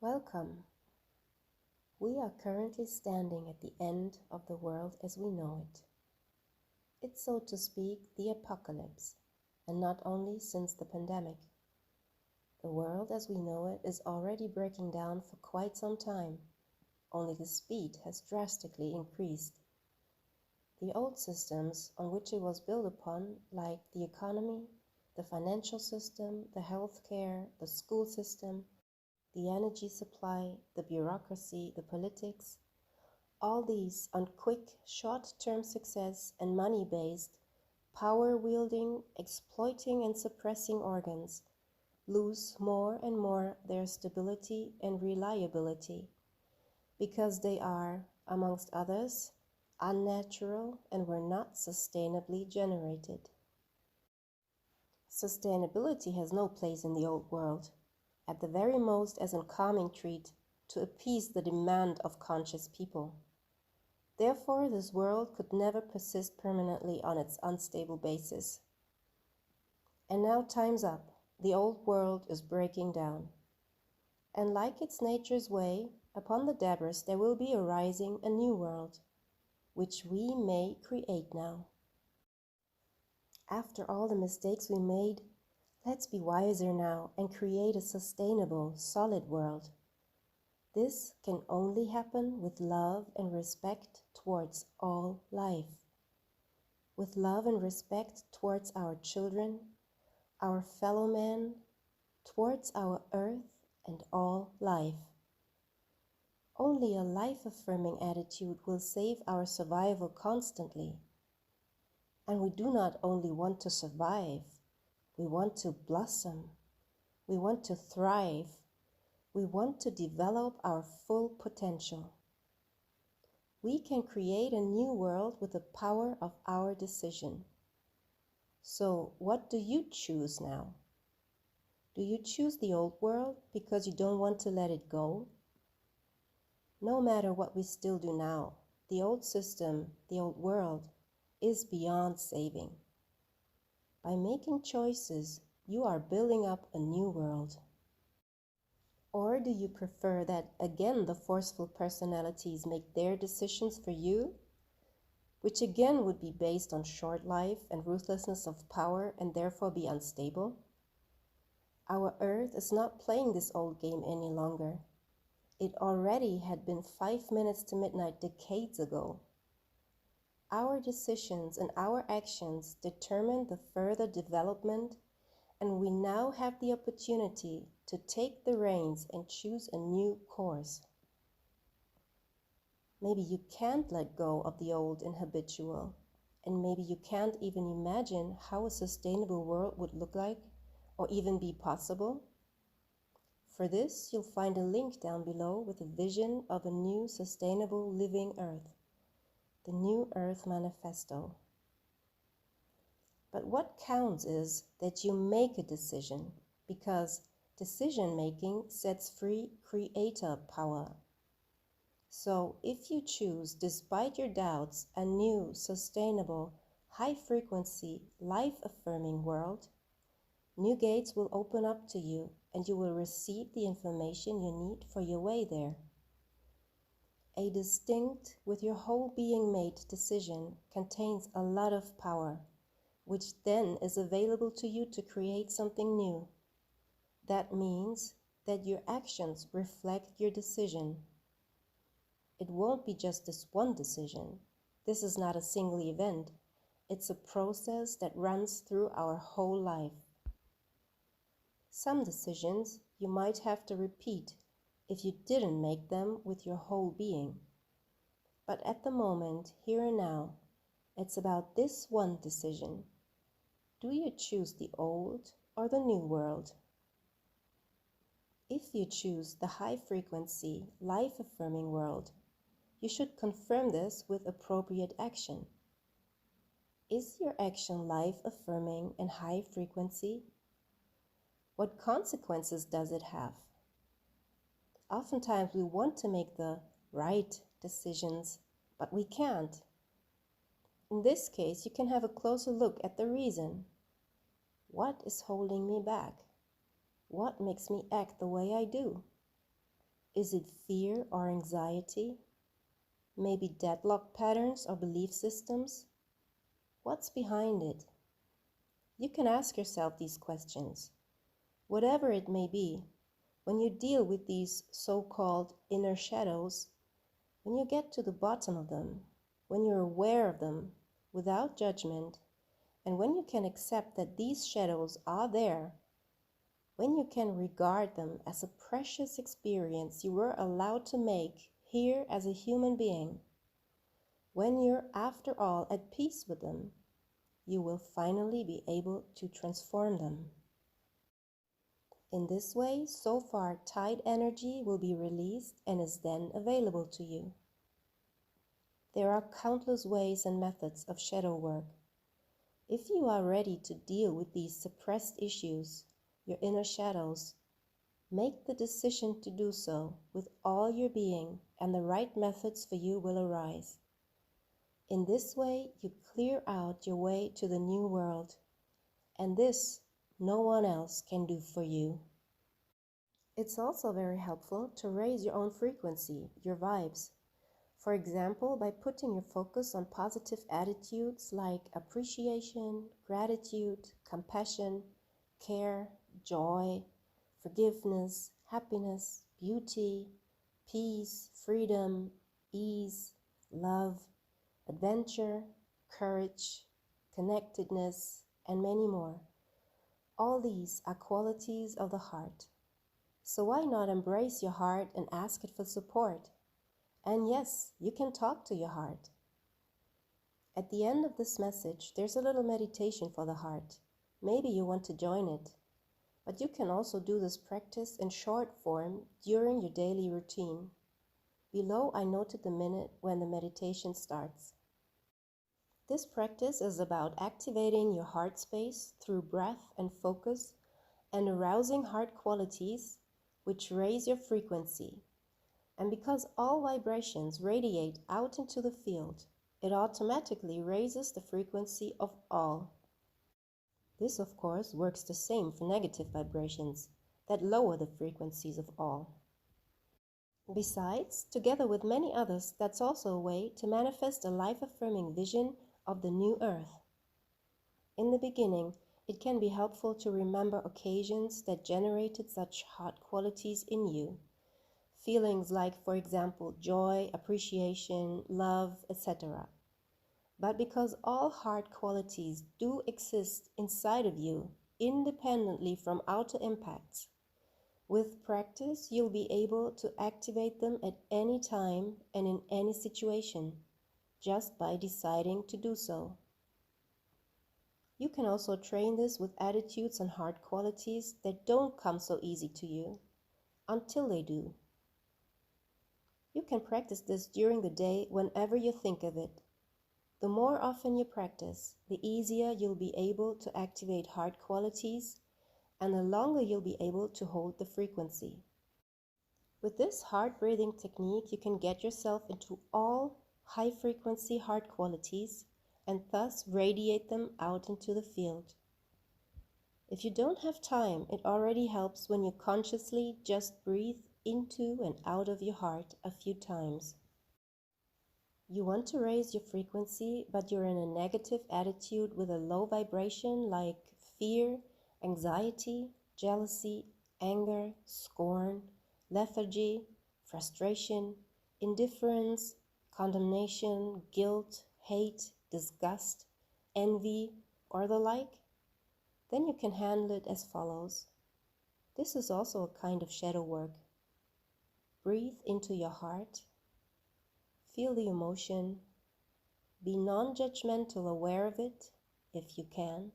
Welcome. We are currently standing at the end of the world as we know it. It's, so to speak, the apocalypse, and not only since the pandemic. The world as we know it is already breaking down for quite some time, only the speed has drastically increased. The old systems on which it was built upon, like the economy, the financial system, the healthcare, the school system, the energy supply, the bureaucracy, the politics, all these on quick, short-term success and money-based, power-wielding, exploiting and suppressing organs lose more and more their stability and reliability because they are, amongst others, unnatural and were not sustainably generated. Sustainability has no place in the old world, at the very most as a calming treat to appease the demand of conscious people. Therefore, this world could never persist permanently on its unstable basis. And now time's up. The old world is breaking down. And like its nature's way, upon the debris there will be arising a new world, which we may create now. After all the mistakes we made, let's be wiser now and create a sustainable, solid world. This can only happen with love and respect towards all life. With love and respect towards our children, our fellow men, towards our earth and all life. Only a life-affirming attitude will save our survival constantly. And we do not only want to survive, we want to blossom, we want to thrive, we want to develop our full potential. We can create a new world with the power of our decision. So what do you choose now? Do you choose the old world because you don't want to let it go? No matter what we still do now, the old system, the old world, is beyond saving. By making choices, you are building up a new world. Or do you prefer that, again, the forceful personalities make their decisions for you, which again would be based on short life and ruthlessness of power and therefore be unstable? Our Earth is not playing this old game any longer. It already had been 5 minutes to midnight decades ago. Our decisions and our actions determine the further development, and we now have the opportunity to take the reins and choose a new course. Maybe you can't let go of the old and habitual, and maybe you can't even imagine how a sustainable world would look like or even be possible. For this, you'll find a link down below with a vision of a new sustainable living Earth, the new Earth Manifesto. But what counts is that you make a decision, because decision-making sets free creator power. So if you choose, despite your doubts, a new, sustainable, high-frequency, life-affirming world, new gates will open up to you and you will receive the information you need for your way there. A distinct, with your whole being made decision contains a lot of power, which then is available to you to create something new. That means that your actions reflect your decision. It won't be just this one decision. This is not a single event. It's a process that runs through our whole life. Some decisions you might have to repeat if you didn't make them with your whole being. But at the moment, here and now, it's about this one decision. Do you choose the old or the new world? If you choose the high-frequency, life-affirming world, you should confirm this with appropriate action. Is your action life-affirming and high-frequency? What consequences does it have? Oftentimes we want to make the right decisions, but we can't. In this case, you can have a closer look at the reason. What is holding me back? What makes me act the way I do? Is it fear or anxiety? Maybe deadlock patterns or belief systems? What's behind it? You can ask yourself these questions. Whatever it may be, when you deal with these so-called inner shadows, when you get to the bottom of them, when you're aware of them without judgment, and when you can accept that these shadows are there, when you can regard them as a precious experience you were allowed to make here as a human being, when you're after all at peace with them, you will finally be able to transform them. In this way, so far tied energy will be released and is then available to you. There are countless ways and methods of shadow work. If you are ready to deal with these suppressed issues, your inner shadows, make the decision to do so with all your being, and the right methods for you will arise. In this way, you clear out your way to the new world, and this no one else can do for you. It's also very helpful to raise your own frequency, your vibes. For example, by putting your focus on positive attitudes like appreciation, gratitude, compassion, care, joy, forgiveness, happiness, beauty, peace, freedom, ease, love, adventure, courage, connectedness, and many more. All these are qualities of the heart. So why not embrace your heart and ask it for support? And yes, you can talk to your heart. At the end of this message, there's a little meditation for the heart. Maybe you want to join it. But you can also do this practice in short form during your daily routine. Below, I noted the minute when the meditation starts. This practice is about activating your heart space through breath and focus and arousing heart qualities which raise your frequency. And because all vibrations radiate out into the field, it automatically raises the frequency of all. This, of course, works the same for negative vibrations that lower the frequencies of all. Besides, together with many others, that's also a way to manifest a life-affirming vision of the new Earth. In the beginning, it can be helpful to remember occasions that generated such heart qualities in you. Feelings like, for example, joy, appreciation, love, etc. But because all heart qualities do exist inside of you, independently from outer impacts, with practice you'll be able to activate them at any time and in any situation, just by deciding to do so. You can also train this with attitudes and heart qualities that don't come so easy to you, until they do. You can practice this during the day whenever you think of it. The more often you practice, the easier you'll be able to activate heart qualities, and the longer you'll be able to hold the frequency. With this heart breathing technique, you can get yourself into all high-frequency heart qualities and thus radiate them out into the field. If you don't have time, it already helps when you consciously just breathe into and out of your heart a few times. You want to raise your frequency, but you're in a negative attitude with a low vibration like fear, anxiety, jealousy, anger, scorn, lethargy, frustration, indifference, condemnation, guilt, hate, disgust, envy, or the like, then you can handle it as follows. This is also a kind of shadow work. Breathe into your heart. Feel the emotion. Be non-judgmental, aware of it, if you can.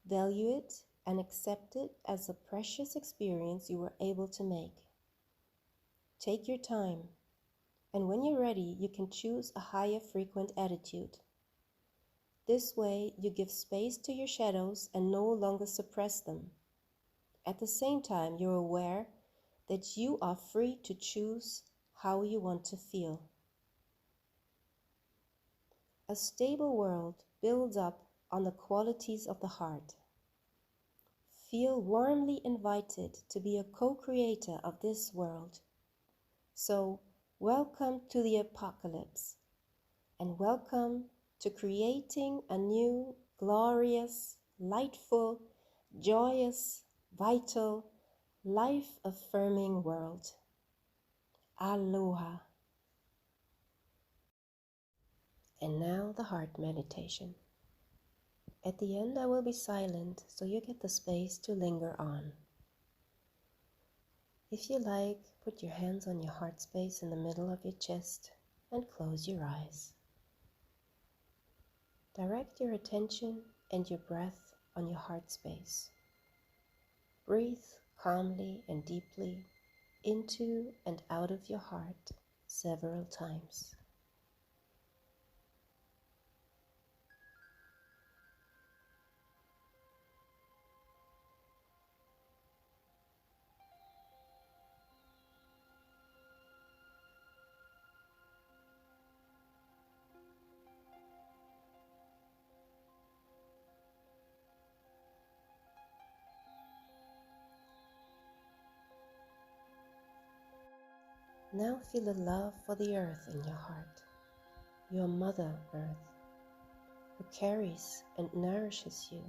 Value it and accept it as a precious experience you were able to make. Take your time, and when you're ready, you can choose a higher frequent attitude. This way, you give space to your shadows and no longer suppress them. At the same time, you're aware that you are free to choose how you want to feel. A stable world builds up on the qualities of the heart. Feel warmly invited to be a co-creator of this world. So, welcome to the apocalypse, and welcome to creating a new, glorious, lightful, joyous, vital, life-affirming world. Aloha. And now the heart meditation. At the end I will be silent so you get the space to linger on. If you like, put your hands on your heart space in the middle of your chest and close your eyes. Direct your attention and your breath on your heart space. Breathe calmly and deeply into and out of your heart several times. Now feel the love for the earth in your heart, your Mother Earth, who carries and nourishes you,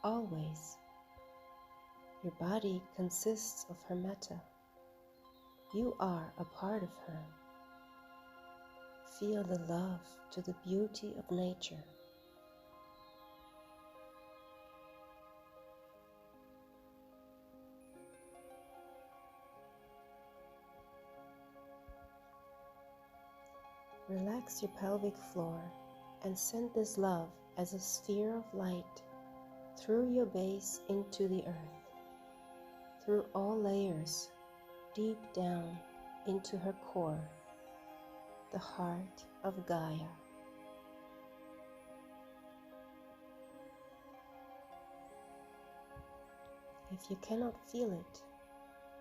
always. Your body consists of her matter. You are a part of her. Feel the love to the beauty of nature. Relax your pelvic floor and send this love as a sphere of light through your base into the earth, through all layers, deep down into her core, the heart of Gaia. If you cannot feel it,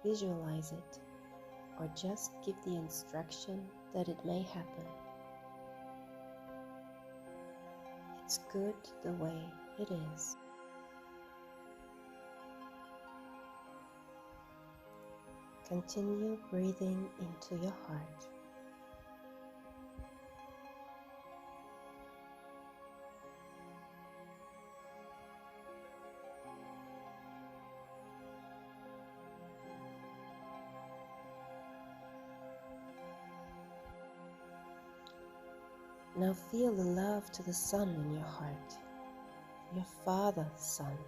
visualize it, or just give the instruction that it may happen. It's good the way it is. Continue breathing into your heart. Now feel the love to the sun in your heart, your Father Sun.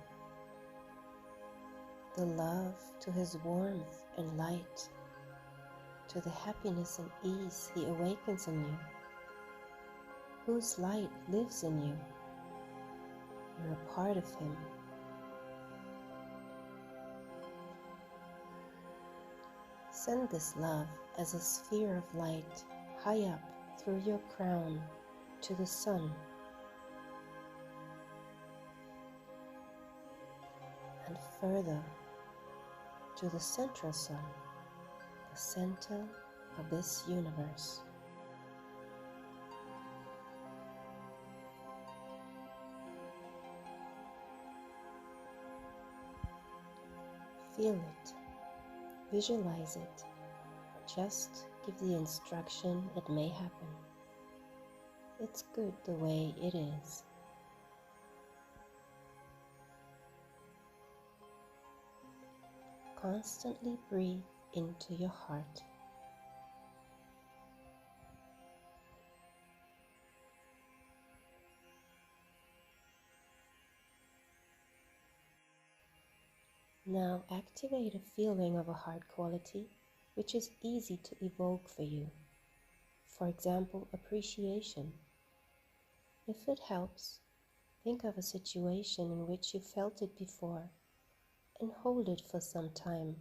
The love to his warmth and light, to the happiness and ease he awakens in you, whose light lives in you. You're a part of him. Send this love as a sphere of light high up through your crown to the sun, and further to the central sun, the center of this universe. Feel it, visualize it, just give the instruction it may happen. It's good the way it is. Constantly breathe into your heart. Now activate a feeling of a heart quality which is easy to evoke for you. For example, appreciation. If it helps, think of a situation in which you felt it before and hold it for some time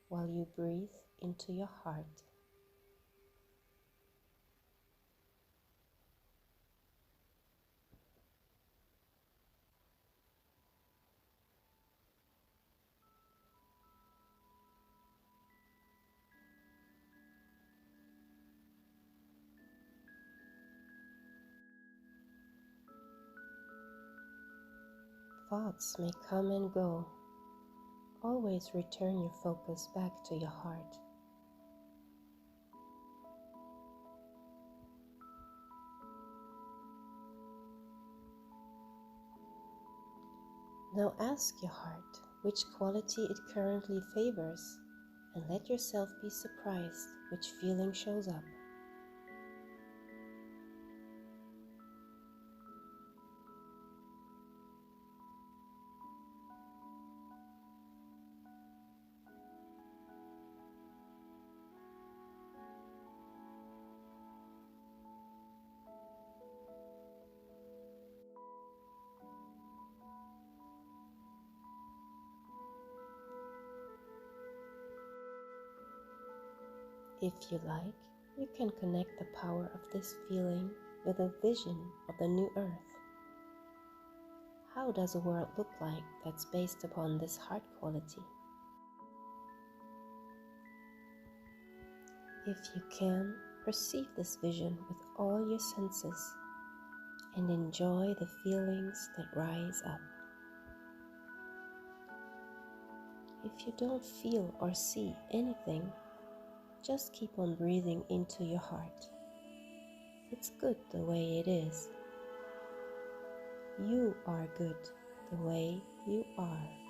while you breathe into your heart. Thoughts may come and go. Always return your focus back to your heart. Now ask your heart which quality it currently favors, and let yourself be surprised which feeling shows up. If you like, you can connect the power of this feeling with a vision of the new earth. How does a world look like that's based upon this heart quality? If you can, perceive this vision with all your senses and enjoy the feelings that rise up. If you don't feel or see anything, just keep on breathing into your heart. It's good the way it is. You are good the way you are.